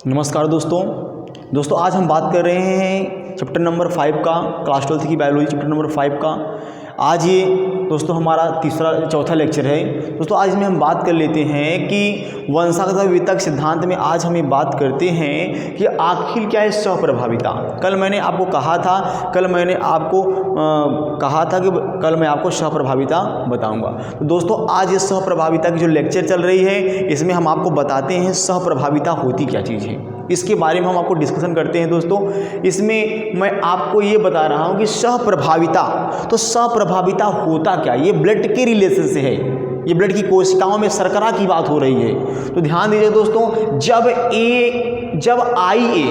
नमस्कार दोस्तों आज हम बात कर रहे हैं चैप्टर नंबर 5 का, क्लास 12 की बायोलॉजी चैप्टर नंबर 5 का। आज ये दोस्तों हमारा चौथा लेक्चर है। दोस्तों आज में हम बात कर लेते हैं कि वंशागत विविधता के सिद्धांत में आज हम ये बात करते हैं कि आखिर क्या है सहप्रभाविता। कल मैंने आपको कहा था कि कल मैं आपको सहप्रभाविता बताऊंगा। तो दोस्तों आज ये सहप्रभाविता की जो लेक्चर चल रही है इसमें हम आपको बताते हैं सहप्रभाविता होती क्या चीज़ है, इसके बारे में हम आपको डिस्कशन करते हैं। दोस्तों इसमें मैं आपको ये बता रहा हूँ कि सहप्रभाविता, तो सहप्रभाविता होता क्या, ये ब्लड के रिलेशन से है, ये ब्लड की कोशिकाओं में शर्करा की बात हो रही है। तो ध्यान दीजिए दोस्तों, जब आई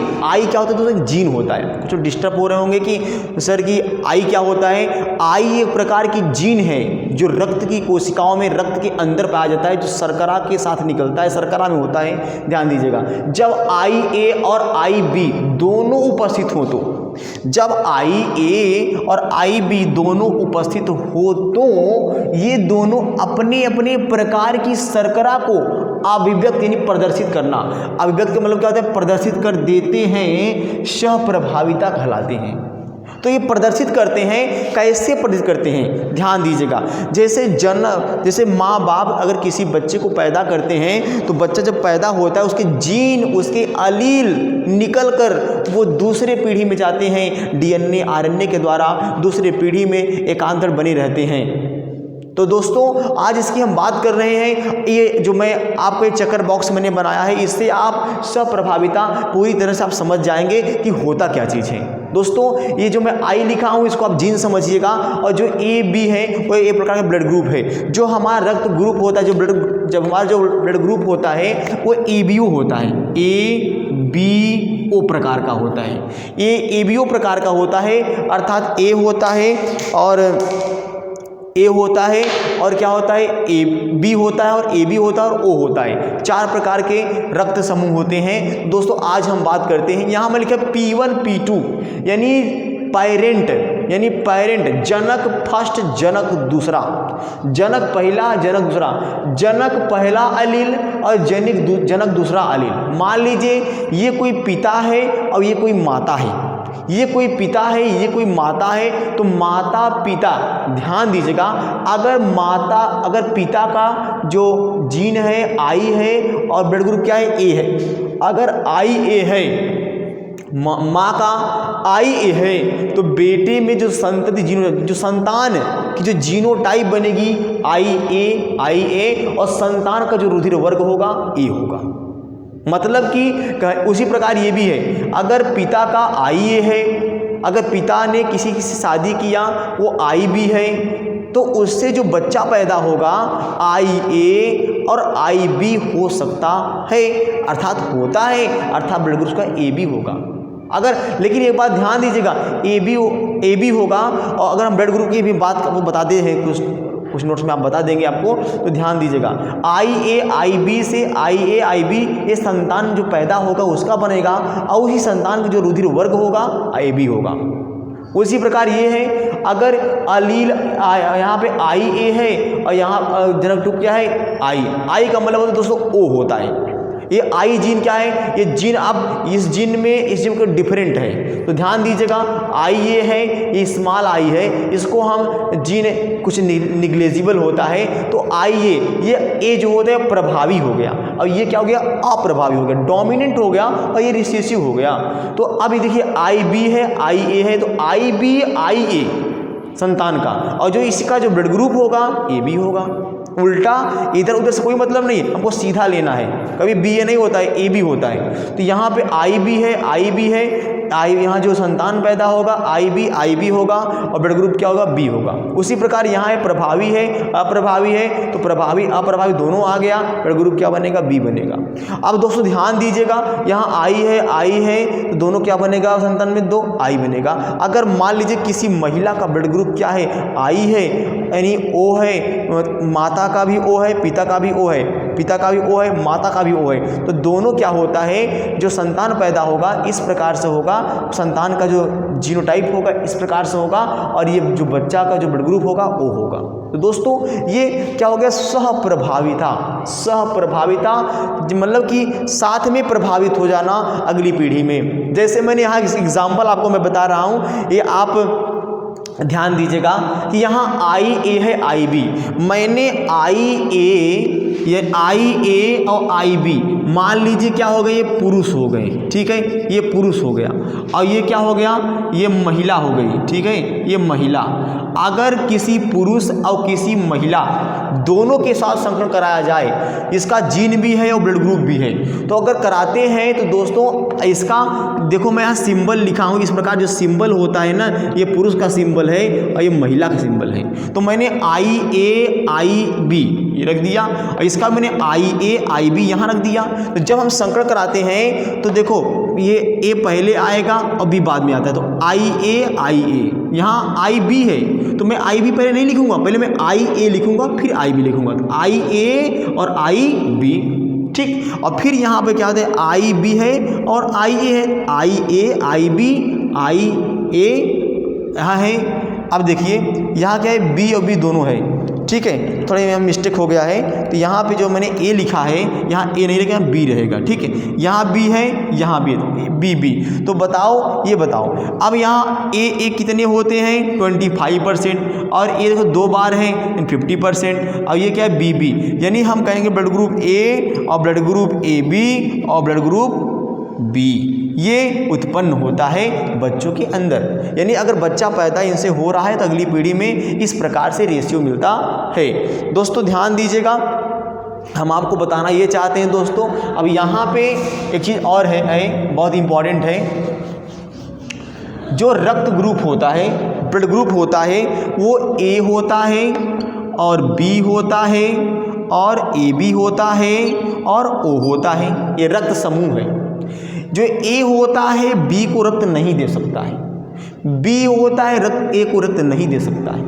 क्या होता है दोस्तों, जीन होता है। कुछ डिस्टर्ब हो रहे होंगे कि सर की आई क्या होता है। आई एक प्रकार की जीन है जो रक्त की कोशिकाओं में, रक्त के अंदर पाया जाता है, जो शर्करा के साथ निकलता है, शर्करा में होता है। ध्यान दीजिएगा, जब आई ए और आई बी दोनों उपस्थित हो, तो जब आई ए और आई बी दोनों उपस्थित हो तो ये दोनों अपने अपने प्रकार की शर्करा को अभिव्यक्त यानी प्रदर्शित करना, अभिव्यक्त का मतलब क्या होता है, प्रदर्शित कर देते हैं, सहप्रभाविता कहलाते हैं। तो ये प्रदर्शित करते हैं, कैसे प्रदर्शित करते हैं, ध्यान दीजिएगा। जैसे माँ बाप अगर किसी बच्चे को पैदा करते हैं तो बच्चा जब पैदा होता है उसके जीन, उसके अलील निकल कर वो दूसरे पीढ़ी में जाते हैं, डीएनए आरएनए के द्वारा दूसरे पीढ़ी में एकांतर बने रहते हैं। तो दोस्तों आज इसकी हम बात कर रहे हैं। ये जो मैं आपको एक चेकर बॉक्स मैंने बनाया है, इससे आप सहप्रभाविता पूरी तरह से आप समझ जाएंगे कि होता क्या चीज़ है। दोस्तों ये जो मैं आई लिखा हूँ इसको आप जीन समझिएगा, और जो ए बी है वो एक प्रकार का ब्लड ग्रुप है। जो हमारा रक्त ग्रुप होता है, जब हमारा जो ब्लड ग्रुप होता है वो एबीओ होता है, ABO प्रकार का होता है। ये ABO प्रकार का होता है, अर्थात ए होता है और क्या होता है, AB होता है और AB होता है और O होता है। 4 प्रकार के रक्त समूह होते हैं। दोस्तों आज हम बात करते हैं, यहाँ मैं लिखा P1 P2 यानी पैरेंट, जनक फर्स्ट, जनक दूसरा, जनक पहला, जनक दूसरा, जनक पहला अलील और जनक दूसरा अलील। मान लीजिए ये कोई पिता है और ये कोई माता है, ये कोई पिता है, ये कोई माता है, तो माता पिता, ध्यान दीजिएगा, अगर पिता का जो जीन है आई है और ब्लड ग्रुप क्या है, ए है, अगर आई ए है, माँ का आई ए है, तो बेटे में जो संतति जो संतान की जो जीनोटाइप बनेगी आई ए, और संतान का जो रुधिर वर्ग होगा ए होगा। मतलब कि उसी प्रकार ये भी है, अगर पिता का आई ए है, अगर पिता ने किसी से शादी किया वो आई बी है, तो उससे जो बच्चा पैदा होगा आई ए और आई बी हो सकता है, अर्थात होता है, अर्थात ब्लड ग्रुप का ए बी होगा। लेकिन एक बात ध्यान दीजिएगा, ए बी होगा, और अगर हम ब्लड ग्रुप की भी बात आपको बताते हैं, कुछ नोट्स में आप बता देंगे आपको, तो ध्यान दीजिएगा, आई ए आई बी से आई बी ये संतान जो पैदा होगा उसका बनेगा, और उसी संतान का जो रुधिर वर्ग होगा आई बी होगा। उसी प्रकार ये है, अगर अलील यहाँ पे आई ए है और यहाँ जनक टू क्या है, आई का मतलब दोस्तों ओ होता है। ये आई जीन क्या है, ये जीन अब इस जीन का डिफरेंट है, तो ध्यान दीजिएगा, आई ये है, ये स्मॉल आई है, इसको हम जीन कुछ निग्लेजिबल होता है, तो आई ये ए जो होता है प्रभावी हो गया, और ये क्या हो गया, अप्रभावी हो गया, डोमिनेंट हो गया, और ये रिसेसिव हो गया। तो अब देखिए आई बी है, आई ए है, तो आई बी आई ए संतान का, और जो इसका जो ब्लड ग्रुप होगा ए बी होगा। उल्टा इधर उधर से कोई मतलब नहीं, हमको सीधा लेना है, कभी बी ए नहीं होता है, ए बी होता है। तो यहाँ पे आई बी है, यहाँ जो संतान पैदा होगा आई बी होगा, और ब्लड ग्रुप क्या होगा, बी होगा। उसी प्रकार यहाँ है प्रभावी है, अप्रभावी है, तो प्रभावी अप्रभावी दोनों आ गया, ब्लड ग्रुप क्या बनेगा, बी बनेगा। अब दोस्तों ध्यान दीजिएगा, यहाँ आई है, तो दोनों क्या बनेगा, संतान में 2 आई बनेगा। अगर मान लीजिए किसी महिला का ब्लड ग्रुप क्या है, आई है यानी ओ है, माता का भी ओ है, पिता का भी ओ है, पिता का भी ओ है, माता का भी ओ है, तो दोनों क्या होता है, जो संतान पैदा होगा इस प्रकार से होगा, संतान का जो जीनोटाइप होगा इस प्रकार से होगा, और ये जो बच्चा का जो ब्लड ग्रुप होगा वो होगा। तो दोस्तों ये क्या हो गया, सहप्रभाविता। सहप्रभाविता मतलब कि साथ में प्रभावित हो जाना अगली पीढ़ी में। जैसे मैंने यहाँ एग्जाम्पल आपको मैं बता रहा हूँ, ये आप ध्यान दीजिएगा कि यहाँ आई ए है आई बी, मैंने आई ए, ये आई ए और आई बी मान लीजिए क्या हो गए, ये पुरुष हो गए, ठीक है, ये पुरुष हो गया, और ये क्या हो गया, ये महिला हो गई, ठीक है, ये महिला। अगर किसी पुरुष और किसी महिला दोनों के साथ संकरण कराया जाए, इसका जीन भी है और ब्लड ग्रुप भी है, तो अगर कराते हैं तो दोस्तों इसका देखो मैं यहाँ सिंबल लिखा हूँ, इस प्रकार जो सिंबल होता है ना, ये पुरुष का सिंबल है और ये महिला का सिंबल है। तो मैंने आई ए आई बी ये रख दिया, और इसका मैंने आई ए आई बी यहाँ रख दिया। तो जब हम संकरण कराते हैं तो देखो ये ए पहले आएगा और बी बाद में आता है, तो आई ए यहाँ आई बी है, तो मैं आई बी पहले नहीं लिखूंगा, पहले मैं आई ए लिखूंगा फिर आई बी लिखूंगा, तो आई ए और आई बी, ठीक। और फिर यहाँ पे क्या होता है, आई बी है और आई ए है, आई ए आई बी आई ए यहाँ है। अब देखिए यहाँ क्या है, बी और बी दोनों है, ठीक है, थोड़ा यहाँ मिस्टेक हो गया है, तो यहाँ पे जो मैंने ए लिखा है यहाँ ए नहीं रहेगा, यहाँ बी रहेगा, ठीक है, यहाँ बी है यहाँ बी बी बी। तो बताओ, ये बताओ अब यहाँ ए कितने होते हैं 25%, और ए देखो 2 बार है 50%, और ये क्या है बी बी, यानी हम कहेंगे ब्लड ग्रुप ए और ब्लड ग्रुप ए बी और ब्लड ग्रुप बी, ये उत्पन्न होता है बच्चों के अंदर। यानी अगर बच्चा पैदा इनसे हो रहा है तो अगली पीढ़ी में इस प्रकार से रेशियो मिलता है। दोस्तों ध्यान दीजिएगा, हम आपको बताना ये चाहते हैं दोस्तों। अब यहाँ पे एक चीज़ और है बहुत इम्पॉर्टेंट है, जो रक्त ग्रुप होता है, ब्लड ग्रुप होता है, वो ए होता है और बी होता है और ए बी होता है और ओ होता है, ये रक्त समूह है। जो ए होता है बी को रक्त नहीं दे सकता है, बी होता है रक्त ए को रक्त नहीं दे सकता है।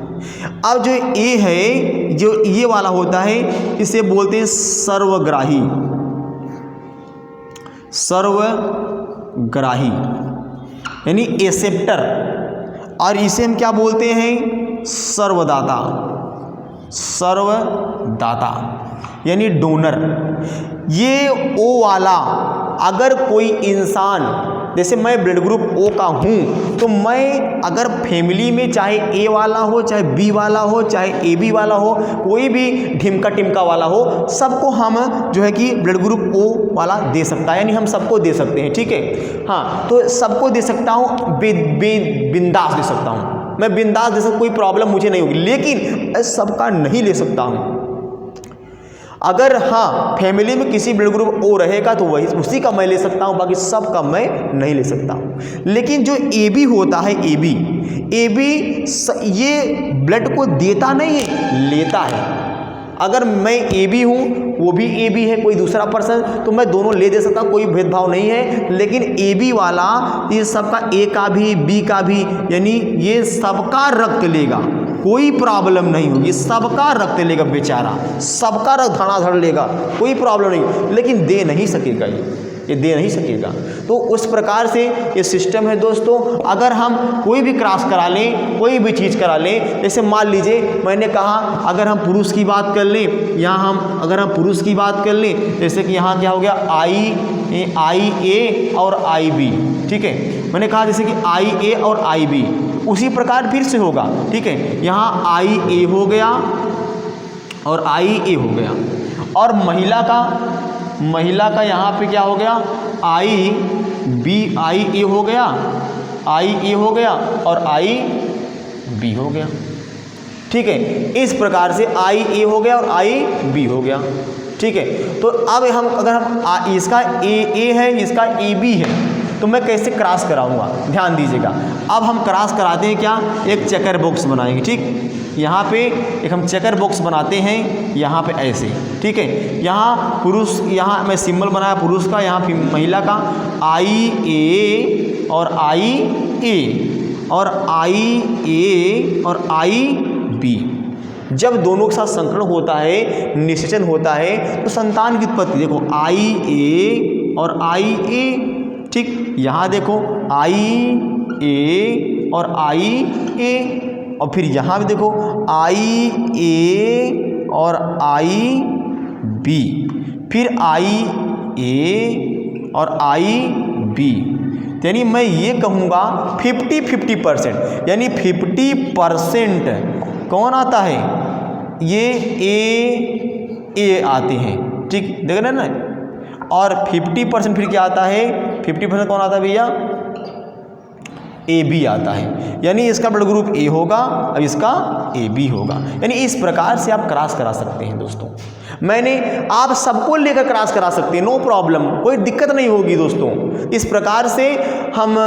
अब जो ए है, जो ये वाला होता है, इसे बोलते हैं सर्वग्राही, सर्वग्राही यानी एसेप्टर, और इसे हम क्या बोलते हैं, सर्वदाता, सर्वदाता यानी डोनर। ये ओ वाला अगर कोई इंसान, जैसे मैं ब्लड ग्रुप ओ का हूँ, तो मैं अगर फैमिली में चाहे ए वाला हो, चाहे बी वाला हो, चाहे ए बी वाला हो, कोई भी ढिमका टिमका वाला हो, सबको हम जो है कि ब्लड ग्रुप ओ वाला दे सकता है, यानी हम सबको दे सकते हैं, ठीक है। हाँ, तो सबको दे सकता हूँ, बिंदास दे सकता हूँ, मैं बिंदास दे सकता, कोई प्रॉब्लम मुझे नहीं होगी, लेकिन मैं सबका नहीं ले सकता हूँ। अगर हाँ फैमिली में किसी ब्लड ग्रुप ओ रहेगा तो वही उसी का मैं ले सकता हूँ, बाकी सब का मैं नहीं ले सकता हूँ। लेकिन जो ए बी होता है, ए बी ये ब्लड को देता नहीं है, लेता है। अगर मैं ए बी हूँ, वो भी ए बी है, कोई दूसरा पर्सन, तो मैं दोनों ले दे सकता हूँ, कोई भेदभाव नहीं है। लेकिन ए बी वाला ये सबका, ए का भी बी का भी, यानी ये सबका रक्त लेगा, कोई प्रॉब्लम नहीं होगी, सबका रक्त लेगा बेचारा, सबका रक्त धड़ाधड़ लेगा, कोई प्रॉब्लम नहीं, लेकिन दे नहीं सकेगा, ये दे नहीं सकेगा। तो उस प्रकार से ये सिस्टम है दोस्तों। अगर हम कोई भी क्रॉस करा लें, कोई भी चीज़ करा लें, जैसे मान लीजिए मैंने कहा अगर हम पुरुष की बात कर लें, यहाँ हम अगर हम पुरुष की बात कर लें, जैसे कि यहाँ क्या हो गया, आई ए और आई बी, ठीक है, मैंने कहा जैसे कि आई ए और आई बी, उसी प्रकार फिर से होगा, ठीक है, यहाँ आई ए हो गया और आई ए हो गया, और महिला का यहाँ पे क्या हो गया, आई ए हो गया, आई ए हो गया और आई बी हो गया, ठीक है। इस प्रकार से आई ए हो गया और आई बी हो गया, ठीक है। तो अब हम अगर हम इसका ए है, इसका ए बी है, तो मैं कैसे क्रॉस कराऊंगा, ध्यान दीजिएगा। अब हम क्रॉस कराते हैं क्या, एक चेकर बॉक्स बनाएंगे, ठीक, यहाँ पे एक हम चेकर बॉक्स बनाते हैं, यहाँ पे ऐसे, ठीक है। यहाँ पुरुष, यहाँ मैं सिंबल बनाया पुरुष का, यहाँ पे महिला का, आई ए और आई ए और आई ए और आई बी, जब दोनों के साथ संकरण होता है, निषेचन होता है, तो संतान की उत्पत्ति देखो आई ए और आई ए, ठीक। यहाँ देखो आई ए और आई ए, और फिर यहाँ भी देखो आई ए और आई बी, फिर आई ए और आई बी। यानी मैं ये कहूँगा 50-50%, यानी 50% कौन आता है, ये ए आते हैं, ठीक, देख रहे हैं ना। और 50% फिर क्या आता है, 50% कौन आता है भैया, ए बी आता है। यानी इसका ब्लड ग्रुप ए होगा और इसका ए बी होगा। यानी इस प्रकार से आप क्रॉस करा सकते हैं दोस्तों। मैंने आप सबको लेकर क्रॉस करा सकते हैं, नो प्रॉब्लम, कोई दिक्कत नहीं होगी दोस्तों। इस प्रकार से हम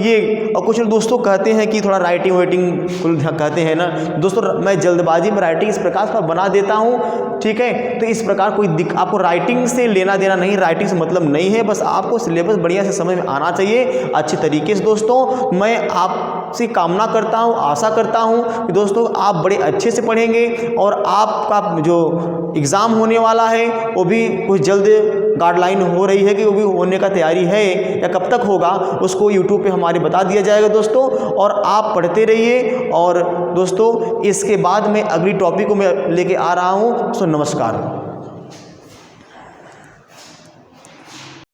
ये, और कुछ लोग दोस्तों कहते हैं कि थोड़ा राइटिंग वाइटिंग कहते हैं ना दोस्तों, मैं जल्दबाजी में राइटिंग इस प्रकार से बना देता हूँ, ठीक है। तो इस प्रकार कोई आपको राइटिंग से लेना देना नहीं, राइटिंग से मतलब नहीं है, बस आपको सिलेबस बढ़िया से समझ में आना चाहिए अच्छे तरीके से। दोस्तों मैं आपसे कामना करता हूँ, आशा करता हूँ कि दोस्तों आप बड़े अच्छे से पढ़ेंगे और आपका जो एग्ज़ाम होने वाला है वो भी कुछ जल्द गाइडलाइन हो रही है कि वो भी होने का तैयारी है, या कब तक होगा उसको यूट्यूब पे हमारे बता दिया जाएगा दोस्तों। और आप पढ़ते रहिए। और दोस्तों इसके बाद में अगली टॉपिक को मैं लेके आ रहा हूँ। सो नमस्कार।